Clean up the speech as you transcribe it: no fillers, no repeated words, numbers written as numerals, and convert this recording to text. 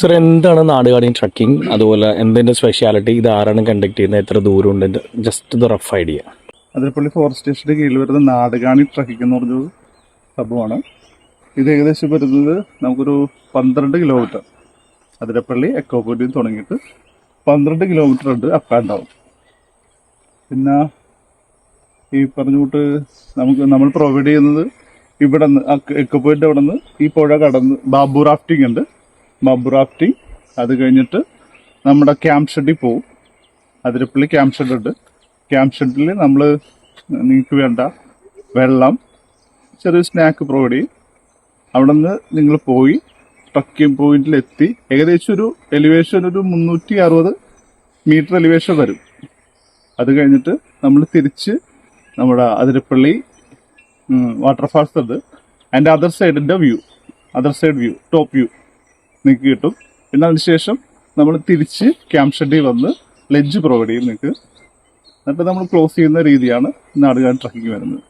Sir, എന്താണ് Nadukani trekking? അതുപോലെ എന്തിന്റെ സ്പെഷ്യാലിറ്റി? ഇത് ആരാണ് കണ്ടക്ട് ചെയ്യുന്നത്? എത്ര ദൂരമുണ്ട്? Just the rough idea. Athirappilly forest സ്റ്റേഷന്റെ കീഴിൽ വരുന്ന നാടുകാണി ട്രക്കിംഗ് എന്ന് പറഞ്ഞൊരു സംഭവമാണ്. ഇത് ഏകദേശം വരുന്നത് നമുക്കൊരു 12 കിലോമീറ്റർ. അതിരപ്പള്ളി എക്കോ പോയിന്റിൽ തുടങ്ങിയിട്ട് 12 കിലോമീറ്റർ ഉണ്ട് അപ്പ് ആൻഡ് ഡൗൺ. പിന്നെ ഈ പറഞ്ഞുകൂട്ട് നമ്മൾ പ്രൊവൈഡ് ചെയ്യുന്നത് ഇവിടെ നിന്ന് എക്കോ പോയിന്റ് അവിടെ നിന്ന് ഈ പുഴ കടന്ന് ബാബു റാഫ്റ്റിംഗ് ഉണ്ട്. ബാബു റാഫ്റ്റിംഗ് അത് കഴിഞ്ഞിട്ട് നമ്മുടെ ക്യാമ്പ് ഷെഡിൽ പോവും. അതിരപ്പള്ളി ക്യാമ്പ് ഷെഡ് ഉണ്ട്. ക്യാമ്പ് ഷെഡിൽ നമ്മൾ നിങ്ങൾക്ക് വേണ്ട വെള്ളം, ചെറിയ സ്നാക്ക് പ്രൊവൈഡ് ചെയ്യും. അവിടെ നിന്ന് നിങ്ങൾ പോയി ട്രക്കിംഗ് പോയിന്റിലെത്തി ഏകദേശം ഒരു എലിവേഷൻ ഒരു 360 മീറ്റർ എലിവേഷൻ വരും. അത് കഴിഞ്ഞിട്ട് നമ്മൾ തിരിച്ച് നമ്മുടെ അതിരപ്പള്ളി വാട്ടർഫാൾസ് ഉണ്ട്. അതിൻ്റെ other side view top view നിങ്ങൾക്ക് കിട്ടും. പിന്നെ അതിനുശേഷം നമ്മൾ തിരിച്ച് ക്യാമ്പ് ഷെഡിൽ വന്ന് ലഞ്ച് പ്രൊവൈഡ് ചെയ്യും നിങ്ങൾക്ക്. എന്നിട്ട് നമ്മൾ ക്ലോസ് ചെയ്യുന്ന രീതിയാണ് നാടുകാണി ട്രക്കിംഗ് വരുന്നത്.